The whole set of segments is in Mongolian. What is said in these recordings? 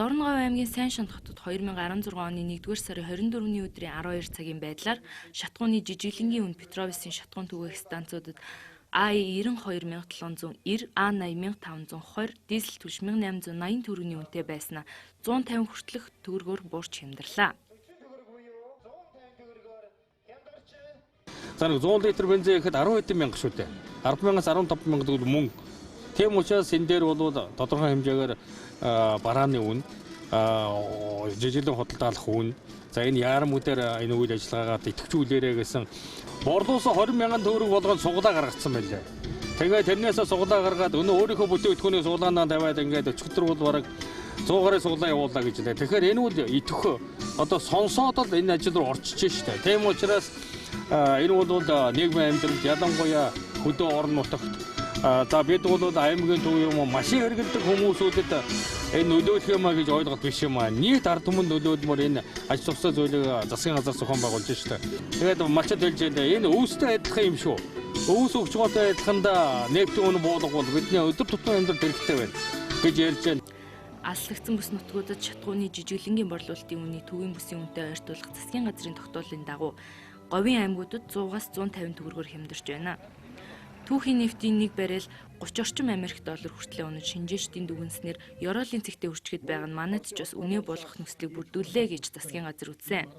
Дорноговь аймгийн Сайншин хотод 2016 оны 1-р сарын 24-ний өдрийн 12 цагийн байдлаар шатгууны жижиглэнгийн үн Петровисын шатгуун түгээх станцуудад А92790, А80520, дизель түлш 1880 төгрөгийн үнэтэй байснаа 150 хүртэлх төгрөгөөр буурч хямдрлаа. За 100 литр бензин ихэд 10 хэдэн мянга шүү дээ. 10,000-аас 15,000 төгрөг мөнгө. Тийм учраас энэ дээр бол тодорхой хэмжээгээр барааны үн, жижиглэн худалдаалах үн, за энэ яарамүүдээр энэ үйл ажиллагаагаа идэвхжүүлээрэ гэсэн борлуулсан 20,000 төгрөг болгоод суглаа гаргацсан байлаа. Тэгээд тэрнээсээ суглаа гаргаад өнөө өөрийнхөө бүтээгдэхүүний суглаанаа тавиад ингээд өчигдөр бол бараг 100 гаруй суглаа явууллаа гэж лээ. Тэгэхээр энэ бол идэвх одоо сонсоод л энэ ажил руу орчиж штэ. Тийм учраас энэ бол нийгмийн амьдралд ялангуяа хөдөө орон нутагт за бид бол аймгийн төв юм машин хэрэглэдэг хүмүүсүүдэд энэ нөлөөлөх юмаа гэж ойлгоод биш юм аа. Нийт ард түмэнд нөлөөлмөр энэ аж тустай зүйлийг засгийн газар зохион байгуулж штэ. Тэгээд малчад хэлж байлаа. Энэ өвстэй адилхан юм шүү. Өвс өгчгөөтэй адилханда нефтийн үнэ буулгавал бидний өдөр тутмын амьдрал хэрэгтэй байна гэж ярьж байна. Алслагдсан бүс нутгуудад шатгууны жижиглэнгийн борлуулалтын үнийг төвийн бүсийн үнэтэй ойртуулах засгийн газрын тогтоолын дагуу говийн аймагуудад 100-аас 150 төгрөгөөр хямдарч байна. Түүхийн нефтийн нэг баррел 30 орчим Америк доллар хүртэлээ өнөж шинжээчдийн дүгнэснээр ёроолын цэгтээ үрчгэд байгаа нь манайд ч бас үнэ болгох нөхцөлийг бүрдүүллээ гэж засгийн газар үзсэн.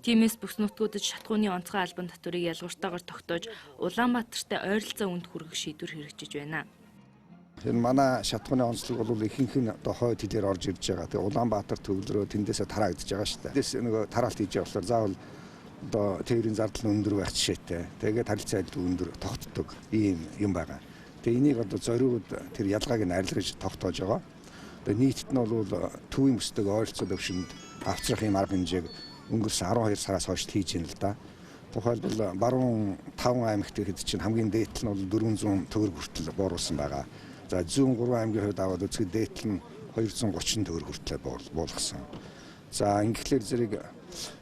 Тиймээс бүс нутгуудад шатгууны онцгой албан татварыг ялгууртаагаар тогтоож Улаанбаатартай ойролцоо үнд хүргэх шийдвэр хэрэгжиж байна. Энэ манай шатгууны онцлог бол ихэнх нь одоо хойд хэлээр орж ирж байгаа. Тэгээ Улаанбаатар төвлөрөө тэндээсээ тараагдж байгаа шүү дээ. Тэндээс нөгөө тараалт хийж байгаа болохоор заавал одоо тээврийн зардал нь өндөр байх жишээтэй. Тэгээд харилцаа айлтгүй өндөр тогтдог ийм юм байгаа. Тэгээ энийг одоо зориуд тэр ялгааг нь арилгаж тогтоож байгаа. Одоо нийтд нь бол төвийн бүстэйг ойролцоо төвшөнд авчрах юм арга хэмжээг өнгөрсөн 12 сараас хойш хийж ийн л да. Тухайлбал баруун 5 аймагт ихэд чинь хамгийн дээдл нь бол 400 төгрөг хүртэл бууруулсан байгаа. За 103 аймгийн хувьд аваад үзэхэд дээдл нь 230 төгрөг хүртэл буулгасан. За ингэхлээр зэрэг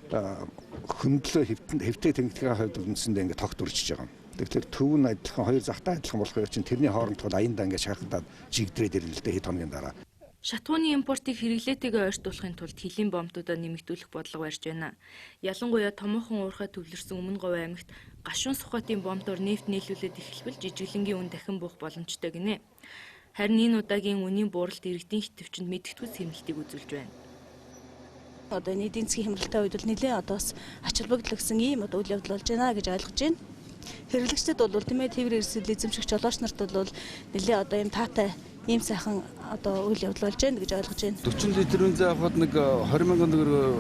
хөндлөө хэвтэй тэмдэгтийн хувьд үндсэндээ ингээд тогт үржиж байгаа юм. Тэгэхээр төв нь адилхан хоёр захтай адилхан болохоор чинь тэрний хооронд бол аяндаа ингээд шахагдаад жигдрээд ирнэ л дээ хэд хоногийн дараа. Шатгууны импортыг хэрэглээтэйгээ ойртуулахын тулд хилийн бомтуудаа нэмэгдүүлэх бодлого барьж байна. Ялангуяа томоохон уурхай төвлөрсөн Өмнөговь аймагт гашуун сухатын бомтоор нефт нийлүүлээд эхэлбэл жижиглэнгийн үн дахин буух боломжтой гинэ. Харин энэ удаагийн үнийн бууралт иргэдийн хэтвчэнд мэдгэдэггүй сэрэмжлэлтийг үзүүлж байна. Одоо энэ эдийн засгийн хямралтай үед бол нэлээд одоо бас ач холбогдол ийм одоо үйл явдал болж байна гэж ойлгож байна. Хэрэглэгчдэд бол тийм ээ тээврийн эрсдэл эзэмшигч жолооч нарт бол нэлээд одоо ийм таатай ийм сайхан одоо үйл явдал болж байна гэж ойлгож байна. 40 литр бензин авахад нэг 20,000 төгрөг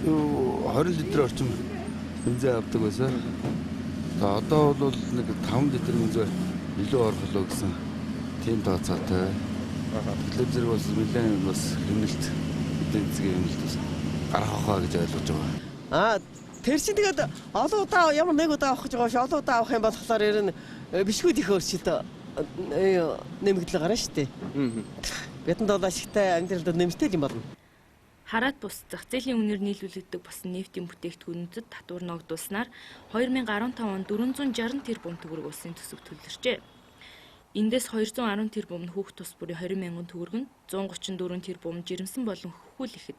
20 литр орчим бензин авдаг байсан. Одоо бол нэг 5 литр бензин илүү орлоо гэсэн тийм тооцоотой. Тэгэхээр зэрэг бас нэлээд бас хэмнэлт эдийн засгийн хэмнэлт гарахаа гэж ойлгож байгаа. Тэр чинь тэгээд олон удаа ямар нэг удаа авах гэж байгаа ш олон удаа авах юм болохоор ер нь бишгүүд их өөрчлөлтөө нэмэгдэл гарна шүү дээ. Бидэнд бол ашигтай амьдралд нэмэгдэл юм болно. Хараад бус зах зээлийн үнээр нийлүүлэгддэг басан нефтийн бүтээгдэхүүнүүдэд татвар ногдуулснаар 2015 онд 460 тэрбум төгрөг улсын төсөв төлөвлөжээ. Эндээс 210 тэрбум нь хүүхд тус бүрийн 20,000 төгрөг нь 134 тэрбум жирэмсэн болон хөхүүл ихэд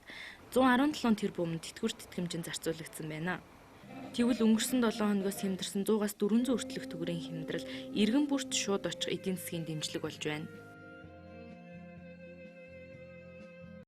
117 тэрбум нь тэтгэвэр тэтгэмжинд зарцуулагдсан байна. Тэгвэл өнгөрсөн 7 хоногоос хямдарсан 100-аас 400 хүртэлх төгрөгийн хямдрал иргэн бүрт шууд очих эдийн засгийн дэмжлэг болж байна.